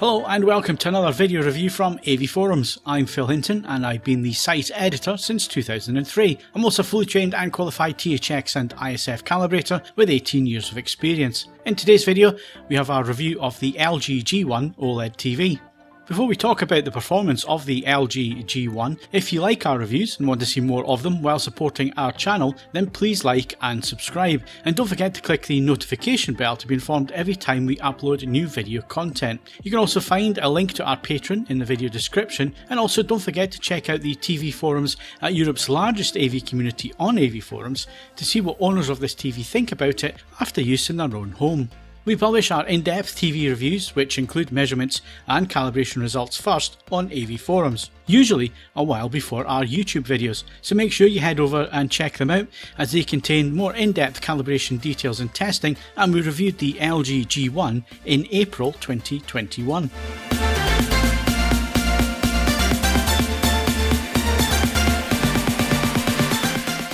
Hello and welcome to another video review from AVForums. I'm Phil Hinton and I've been the site editor since 2003. I'm also fully trained and qualified THX and ISF calibrator with 18 years of experience. In today's video we have our review of the LG G1 OLED TV. Before we talk about the performance of the LG G1, if you like our reviews and want to see more of them while supporting our channel, then please like and subscribe. And don't forget to click the notification bell to be informed every time we upload new video content. You can also find a link to our Patreon in the video description, and also don't forget to check out the TV forums at Europe's largest AV community on AVForums to see what owners of this TV think about it after use in their own home. We publish our in-depth TV reviews, which include measurements and calibration results first on AVForums, usually a while before our YouTube videos, so make sure you head over and check them out as they contain more in-depth calibration details and testing, and we reviewed the LG G1 in April 2021.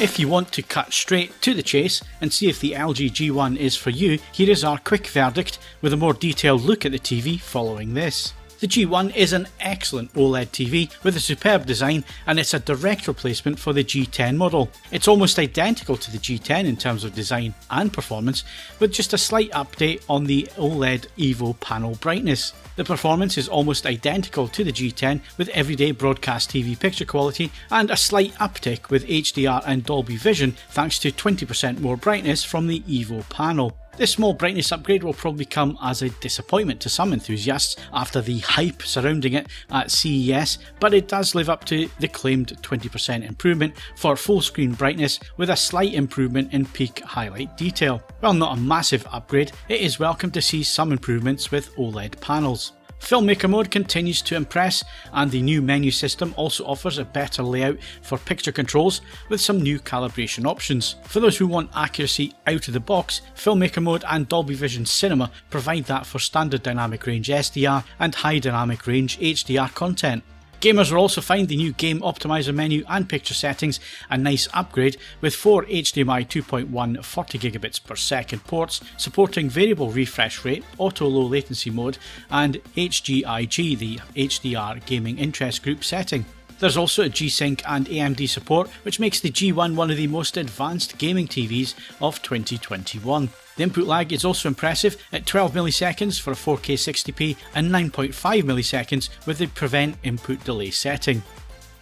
If you want to cut straight to the chase and see if the LG G1 is for you, here is our quick verdict with a more detailed look at the TV following this. The G1 is an excellent OLED TV with a superb design, and it's a direct replacement for the G10 model. It's almost identical to the G10 in terms of design and performance, with just a slight update on the OLED Evo panel brightness. The performance is almost identical to the G10 with everyday broadcast TV picture quality and a slight uptick with HDR and Dolby Vision thanks to 20% more brightness from the Evo panel. This small brightness upgrade will probably come as a disappointment to some enthusiasts after the hype surrounding it at CES, but it does live up to the claimed 20% improvement for full screen brightness with a slight improvement in peak highlight detail. While not a massive upgrade, it is welcome to see some improvements with OLED panels. Filmmaker mode continues to impress, and the new menu system also offers a better layout for picture controls with some new calibration options. For those who want accuracy out of the box, Filmmaker mode and Dolby Vision Cinema provide that for standard dynamic range SDR and high dynamic range HDR content. Gamers will also find the new Game Optimizer menu and picture settings a nice upgrade with 4 HDMI 2.1 40GB/second ports supporting variable refresh rate, auto low latency mode and HGIG, the HDR Gaming Interest Group setting. There's also a G-Sync and AMD support, which makes the G1 one of the most advanced gaming TVs of 2021. The input lag is also impressive at 12 milliseconds for a 4K 60p and 9.5 milliseconds with the prevent input delay setting.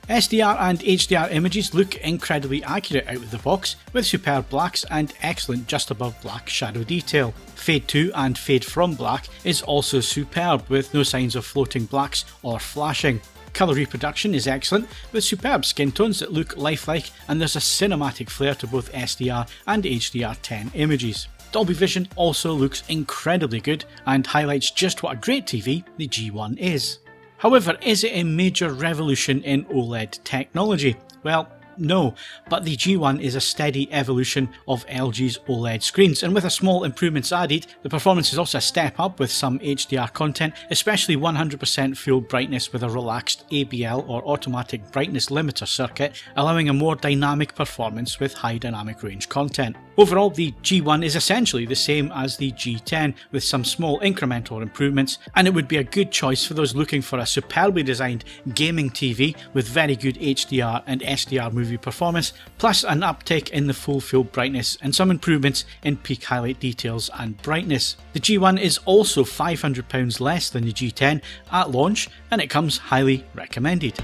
SDR and HDR images look incredibly accurate out of the box, with superb blacks and excellent just above black shadow detail. Fade to and fade from black is also superb, with no signs of floating blacks or flashing. Colour reproduction is excellent, with superb skin tones that look lifelike, and there's a cinematic flair to both SDR and HDR10 images. Dolby Vision also looks incredibly good and highlights just what a great TV the G1 is. However, is it a major revolution in OLED technology? Well, no, but the G1 is a steady evolution of LG's OLED screens, and with a small improvements added, the performance is also a step up with some HDR content, especially 100% full brightness with a relaxed ABL or automatic brightness limiter circuit, allowing a more dynamic performance with high dynamic range content. Overall, the G1 is essentially the same as the G10 with some small incremental improvements, and it would be a good choice for those looking for a superbly designed gaming TV with very good HDR and SDR movie performance, plus an uptick in the full brightness and some improvements in peak highlight details and brightness. The G1 is also £500 less than the G10 at launch, and it comes highly recommended.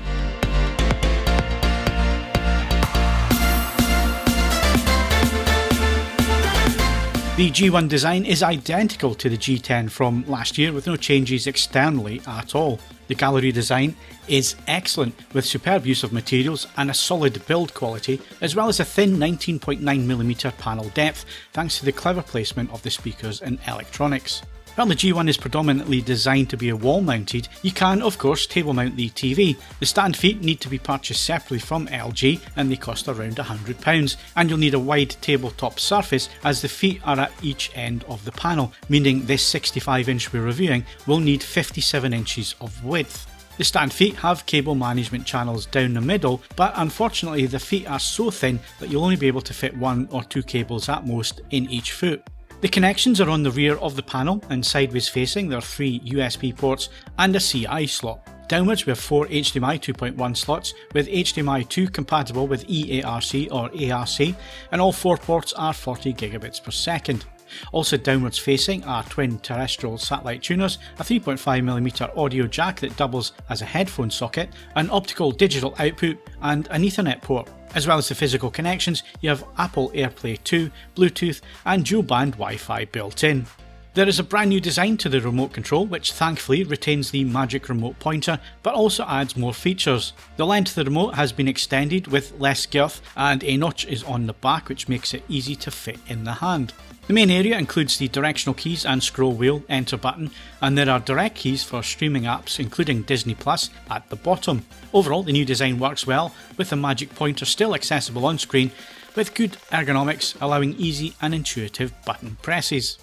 The G1 design is identical to the G10 from last year with no changes externally at all. The gallery design is excellent with superb use of materials and a solid build quality, as well as a thin 19.9mm panel depth thanks to the clever placement of the speakers and electronics. While the G1 is predominantly designed to be a wall mounted, you can of course table mount the TV. The stand feet need to be purchased separately from LG and they cost around £100, and you'll need a wide tabletop surface as the feet are at each end of the panel, meaning this 65-inch we're reviewing will need 57 inches of width. The stand feet have cable management channels down the middle, but unfortunately the feet are so thin that you'll only be able to fit 1 or 2 cables at most in each foot. The connections are on the rear of the panel, and sideways facing there are 3 USB ports and a CI slot. Downwards we have 4 HDMI 2.1 slots, with HDMI 2 compatible with eARC or ARC, and all 4 ports are 40 gigabits per second. Also downwards facing are twin terrestrial satellite tuners, a 3.5mm audio jack that doubles as a headphone socket, an optical digital output and an Ethernet port. As well as the physical connections, you have Apple AirPlay 2, Bluetooth and dual band Wi-Fi built in. There is a brand new design to the remote control, which thankfully retains the magic remote pointer but also adds more features. The length of the remote has been extended with less girth, and a notch is on the back which makes it easy to fit in the hand. The main area includes the directional keys and scroll wheel enter button, and there are direct keys for streaming apps including Disney Plus at the bottom. Overall, the new design works well, with the magic pointer still accessible on screen, with good ergonomics allowing easy and intuitive button presses.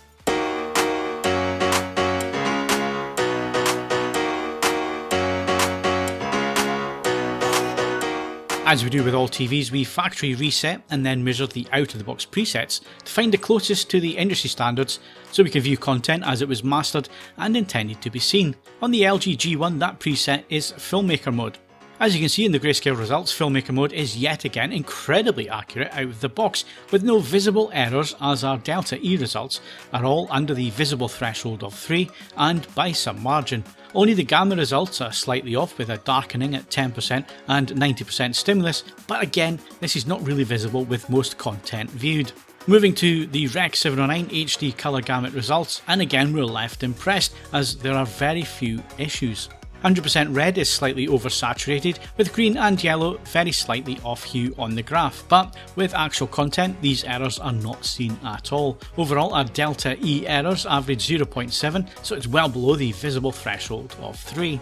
As we do with all TVs, we factory reset and then measure the out-of-the-box presets to find the closest to the industry standards so we can view content as it was mastered and intended to be seen. On the LG G1, that preset is Filmmaker mode. As you can see in the grayscale results, Filmmaker mode is yet again incredibly accurate out of the box, with no visible errors, as our Delta E results are all under the visible threshold of 3 and by some margin. Only the Gamma results are slightly off, with a darkening at 10% and 90% stimulus, but again this is not really visible with most content viewed. Moving to the Rec 709 HD colour gamut results, and again we're left impressed as there are very few issues. 100% red is slightly oversaturated, with green and yellow very slightly off hue on the graph, but with actual content these errors are not seen at all. Overall, our Delta E errors average 0.7, so it's well below the visible threshold of 3.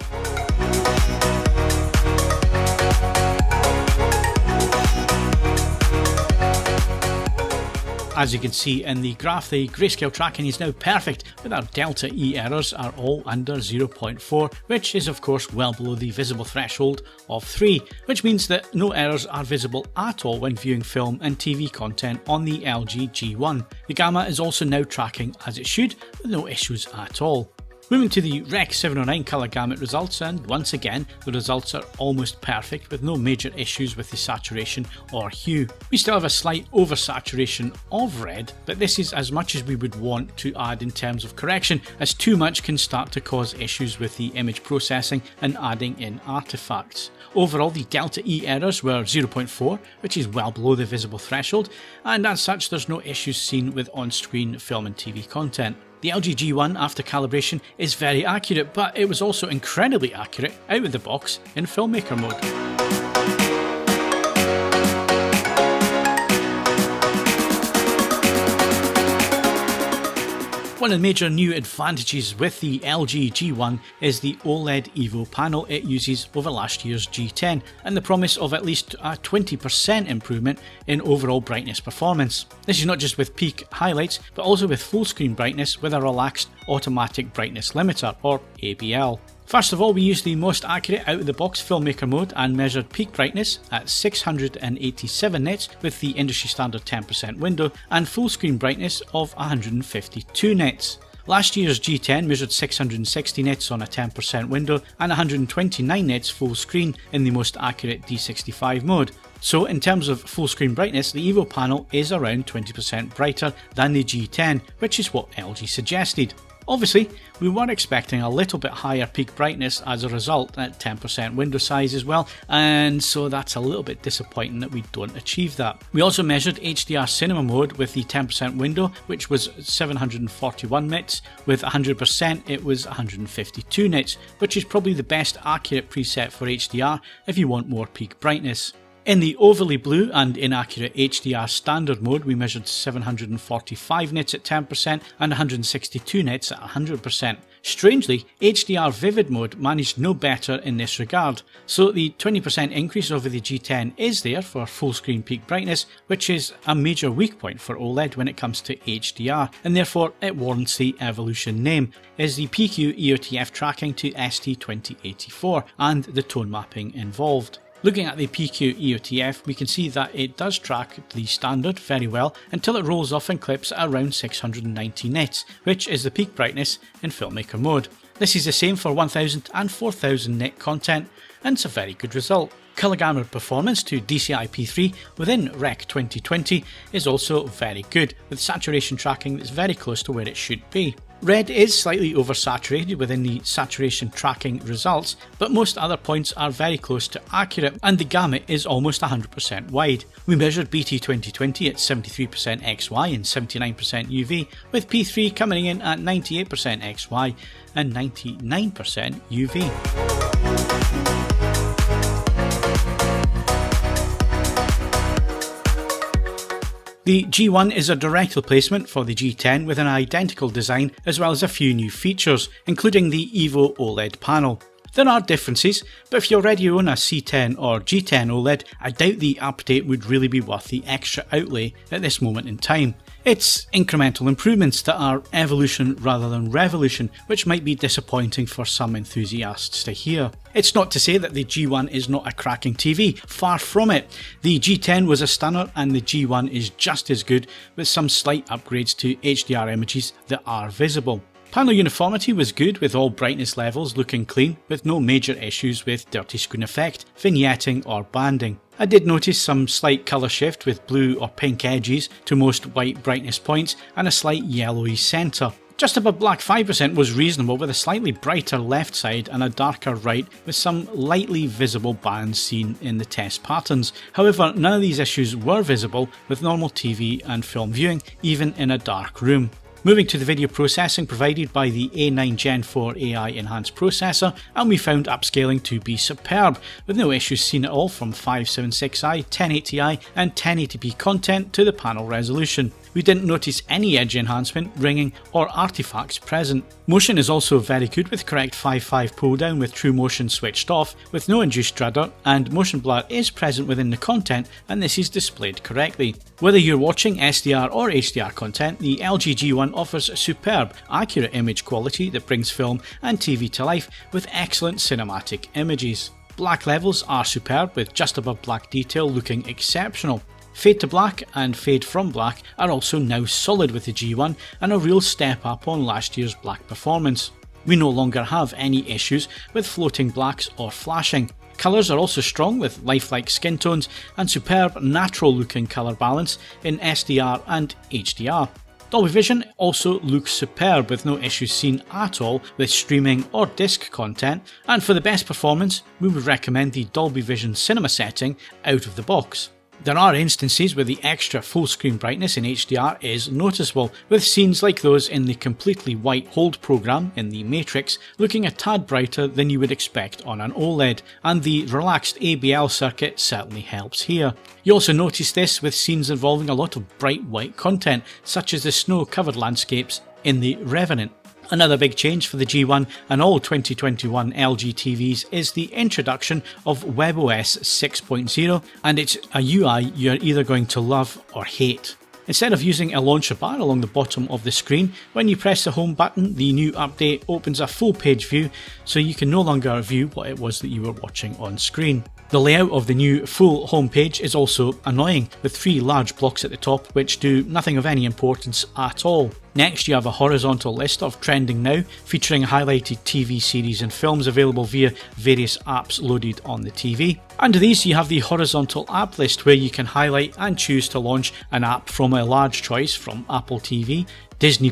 As you can see in the graph, the grayscale tracking is now perfect, with our Delta E errors are all under 0.4, which is of course well below the visible threshold of 3, which means that no errors are visible at all when viewing film and TV content on the LG G1. The Gamma is also now tracking as it should, with no issues at all. Moving to the Rec 709 colour gamut results, and once again the results are almost perfect with no major issues with the saturation or hue. We still have a slight oversaturation of red, but this is as much as we would want to add in terms of correction, as too much can start to cause issues with the image processing and adding in artifacts. Overall, the Delta E errors were 0.4, which is well below the visible threshold, and as such there's no issues seen with on-screen film and TV content. The LG G1 after calibration is very accurate, but it was also incredibly accurate out of the box in Filmmaker mode. One of the major new advantages with the LG G1 is the OLED Evo panel it uses over last year's G10, and the promise of at least a 20% improvement in overall brightness performance. This is not just with peak highlights, but also with full screen brightness with a relaxed automatic brightness limiter, or ABL. First of all, we used the most accurate out-of-the-box Filmmaker mode and measured peak brightness at 687 nits with the industry standard 10% window, and full screen brightness of 152 nits. Last year's G10 measured 660 nits on a 10% window and 129 nits full screen in the most accurate D65 mode. So in terms of full screen brightness, the Evo panel is around 20% brighter than the G10, which is what LG suggested. Obviously, we were expecting a little bit higher peak brightness as a result at 10% window size as well, and so that's a little bit disappointing that we don't achieve that. We also measured HDR Cinema mode with the 10% window, which was 741 nits. With 100% it was 152 nits, which is probably the best accurate preset for HDR if you want more peak brightness. In the overly blue and inaccurate HDR standard mode, we measured 745 nits at 10% and 162 nits at 100%. Strangely, HDR Vivid mode managed no better in this regard, so the 20% increase over the G10 is there for full screen peak brightness, which is a major weak point for OLED when it comes to HDR, and therefore it warrants the evolution name, is the PQ EOTF tracking to ST2084 and the tone mapping involved. Looking at the PQ EOTF, we can see that it does track the standard very well until it rolls off and clips at around 690 nits, which is the peak brightness in filmmaker mode. This is the same for 1000 and 4000 nit content, and it's a very good result. Colour gamma performance to DCI-P3 within Rec 2020 is also very good, with saturation tracking that's very close to where it should be. Red is slightly oversaturated within the saturation tracking results, but most other points are very close to accurate, and the gamut is almost 100% wide. We measured BT 2020 at 73% XY and 79% UV, with P3 coming in at 98% XY and 99% UV. The G1 is a direct replacement for the G10 with an identical design as well as a few new features, including the Evo OLED panel. There are differences, but if you already own a C10 or G10 OLED, I doubt the update would really be worth the extra outlay at this moment in time. It's incremental improvements that are evolution rather than revolution, which might be disappointing for some enthusiasts to hear. It's not to say that the G1 is not a cracking TV, far from it. The G10 was a stunner and the G1 is just as good, with some slight upgrades to HDR images that are visible. Panel uniformity was good, with all brightness levels looking clean, with no major issues with dirty screen effect, vignetting or banding. I did notice some slight colour shift with blue or pink edges to most white brightness points and a slight yellowy centre. Just above black 5% was reasonable, with a slightly brighter left side and a darker right, with some lightly visible bands seen in the test patterns. However, none of these issues were visible with normal TV and film viewing, even in a dark room. Moving to the video processing provided by the A9 Gen4 AI enhanced processor, and we found upscaling to be superb, with no issues seen at all from 576i, 1080i and 1080p content to the panel resolution. We didn't notice any edge enhancement, ringing or artifacts present. Motion is also very good, with correct 5.5 pull down with true motion switched off, with no induced stutter, and motion blur is present within the content and this is displayed correctly. Whether you're watching SDR or HDR content, the LG G1 offers superb, accurate image quality that brings film and TV to life with excellent cinematic images. Black levels are superb, with just above black detail looking exceptional. Fade to black and fade from black are also now solid with the G1 and a real step up on last year's black performance. We no longer have any issues with floating blacks or flashing. Colours are also strong, with lifelike skin tones and superb natural looking colour balance in SDR and HDR. Dolby Vision also looks superb, with no issues seen at all with streaming or disc content, and for the best performance we would recommend the Dolby Vision cinema setting out of the box. There are instances where the extra full screen brightness in HDR is noticeable, with scenes like those in the completely white hold program in The Matrix looking a tad brighter than you would expect on an OLED, and the relaxed ABL circuit certainly helps here. You also notice this with scenes involving a lot of bright white content, such as the snow covered landscapes in The Revenant. Another big change for the G1 and all 2021 LG TVs is the introduction of WebOS 6.0, and it's a UI you're either going to love or hate. Instead of using a launcher bar along the bottom of the screen, when you press the home button, the new update opens a full page view, so you can no longer view what it was that you were watching on screen. The layout of the new full homepage is also annoying, with 3 large blocks at the top which do nothing of any importance at all. Next, you have a horizontal list of trending now, featuring highlighted TV series and films available via various apps loaded on the TV. Under these, you have the horizontal app list, where you can highlight and choose to launch an app from a large choice from Apple TV, Disney+,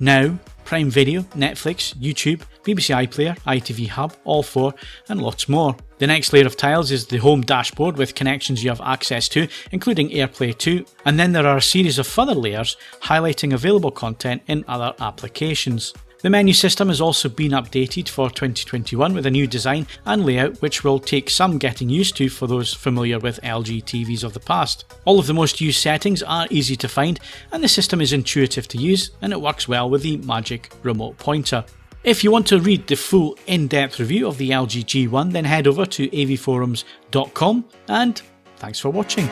Now, Prime Video, Netflix, YouTube, BBC iPlayer, ITV Hub, All4 and lots more. The next layer of tiles is the home dashboard with connections you have access to, including AirPlay 2, and then there are a series of further layers highlighting available content in other applications. The menu system has also been updated for 2021 with a new design and layout, which will take some getting used to for those familiar with LG TVs of the past. All of the most used settings are easy to find, and the system is intuitive to use, and it works well with the Magic Remote Pointer. If you want to read the full in-depth review of the LG G1, then head over to avforums.com, and thanks for watching.